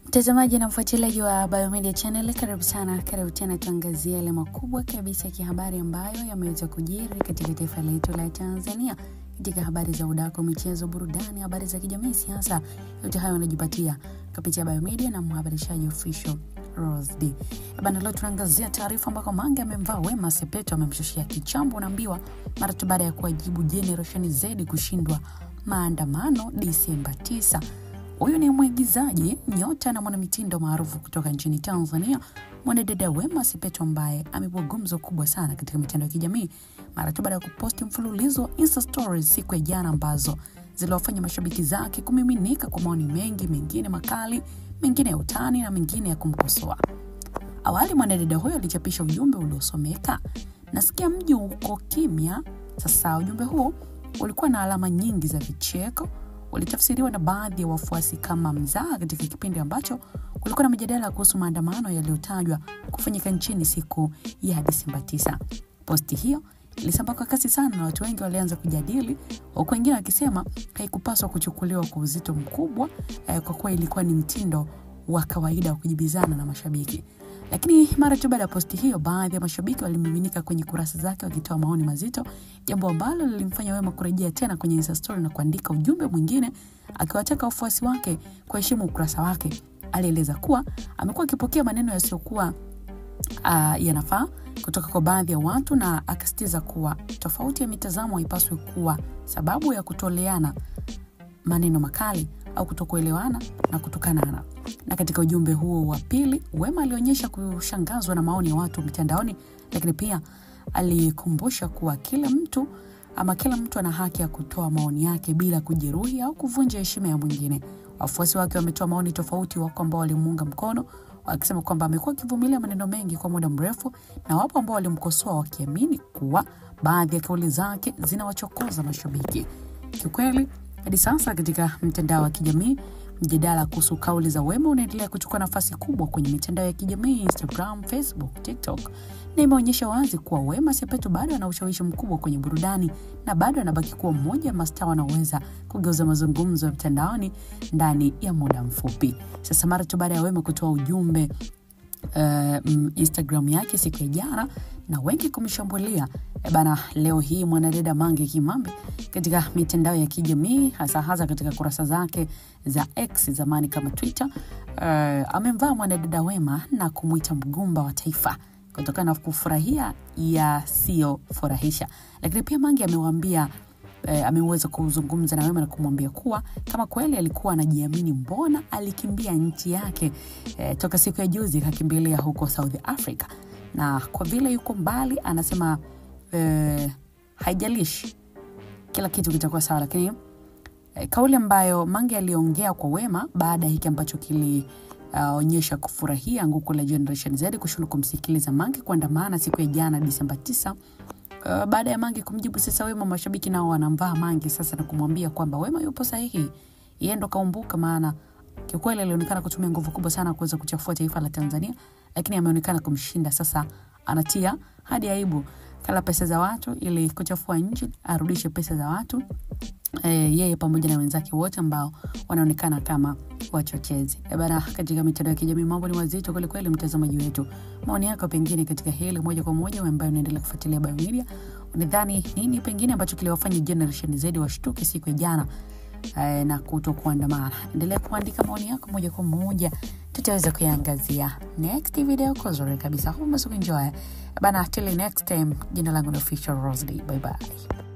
Mtazamaji na mfuatiliaji wa Biomedia Channel, karibu sana. Karibu tena tuangazie yale makubwa kabisa ya habari ambayo yameweza kujiri katika taifa letu la Tanzania. Katika habari za udaku, michezo, burudani, habari za kijamii, siasa, yote hayo unajipatia kupitia Biomedia na mhabarishaji official Rose D. Leo tunaangazia taarifa ambako Mange amemvaa Wema Sepetu, amemshushia kichambo unaambiwa mara tu baada ya kuwajibu Generation Z kushindwa maandamano Disemba 9. Huyu ni mwigizaji, nyota na mwanamitindo maarufu kutoka nchini Tanzania, mwanadada Wema Sepetu ambaye amebua gumzo kubwa sana katika mitandao ya kijamii mara tu baada ya kuposti mfululizo wa Insta stories siku ya jana ambazo ziliwafanya mashabiki zake kumiminika kwa maoni mengi, mengine makali, mengine ya utani na mengine ya kumkosoa. Awali mwanadada huyo alichapisha ujumbe uliosomeka, "Nasikia mji uko kimya." Sasa ujumbe huo ulikuwa na alama nyingi za vicheko, ulitafsiriwa na baadhi ya wafuasi kama mzaha katika kipindi ambacho kulikuwa na mjadala kuhusu maandamano yaliyotajwa kufanyika nchini siku ya Disemba 9. Posti hiyo ilisambaa kwa kasi sana na watu wengi walianza kujadili, huku wengine wakisema haikupaswa kuchukuliwa kwa uzito mkubwa kwa kuwa ilikuwa ni mtindo wa kawaida wa kujibizana na mashabiki. Lakini mara tu baada ya posti hiyo, baadhi ya mashabiki walimiminika kwenye kurasa zake wakitoa maoni mazito, jambo ambalo lilimfanya Wema kurejea tena kwenye Insta story na kuandika ujumbe mwingine akiwataka wafuasi wake kuheshimu ukurasa wake. Alieleza kuwa amekuwa akipokea maneno yasiyokuwa yanafaa kutoka kwa baadhi ya watu na akasitiza kuwa tofauti ya mitazamo haipaswi kuwa sababu ya kutoleana maneno makali au kutokuelewana na kutukanana. Na katika ujumbe huo wa pili, Wema alionyesha kushangazwa na maoni ya watu mitandaoni, lakini pia alikumbusha kuwa kila mtu ana haki ya kutoa maoni yake bila kujeruhi au kuvunja heshima ya mwingine. Wafuasi wake wametoa maoni tofauti, wako ambao walimuunga mkono wakisema kwamba amekuwa akivumilia maneno mengi kwa muda mrefu, na wapo ambao walimkosoa wakiamini kuwa baadhi ya kauli zake zinawachokoza mashabiki. Kiukweli, hadi sasa katika mtandao wa kijamii, mjadala kuhusu kauli za Wema unaendelea kuchukua nafasi kubwa kwenye mitandao ya kijamii, Instagram, Facebook, TikTok, na imeonyesha wazi kuwa Wema Sepetu bado ana ushawishi mkubwa kwenye burudani na bado anabaki kuwa mmoja wa mastaa wanaoweza kugeuza mazungumzo ya mtandaoni ndani ya muda mfupi. Sasa mara tu baada ya Wema kutoa ujumbe Instagram yake siku ya jana na wengi kumshambulia, leo hii mwanadada Mange Kimambi katika mitandao ya kijamii, hasa katika kurasa zake za X, zamani kama Twitter, amemvaa mwanadada Wema na kumuita mgumba wa taifa kutokana na kufurahia yasiyofurahisha. Lakini pia Mange ameweza kuzungumza na Wema na kumwambia kuwa kama kweli alikuwa anajiamini, mbona alikimbia nchi yake toka siku ya juzi akakimbilia huko South Africa, na kwa vile yuko mbali anasema haijalishi, kila kitu kitakuwa sawa. Lakini kauli ambayo Mange aliongea kwa Wema baada hiki ambacho onyesha kufurahia anguko la Generation Z kushindwa kumsikiliza Mange kuandamana siku ya jana Disemba 9. Baada ya Mange kumjibu, sasa Wema, mashabiki nao wanamvaa Mange sasa na kumwambia kwamba Wema yupo sahihi, yeye ndo kaumbuka, maana kiukweli alionekana kutumia nguvu kubwa sana kuweza kuchafua taifa la Tanzania, lakini ameonekana kumshinda. Sasa anatia hadi aibu, kala pesa za watu ili kuchafua nchi, arudishe pesa za watu, yeye pamoja na wenzake wote ambao wanaonekana kama wachochezi. Katika mitandao ya kijamii mambo ni mazito kweli kweli. Mtazamaji wetu, maoni yako pengine katika hili moja kwa moja, wewe ambaye unaendelea kufuatilia Biomedia, unadhani nini pengine ambacho kiliwafanya Generation Z washtuke siku ya jana na kutokuandamana? Endelea kuandika maoni yako moja kwa moja, tutaweza kuyaangazia next video kwa uzuri kabisa. Hope umeenjoy. Till next time, jina langu ni Official Rose D. Bye bye.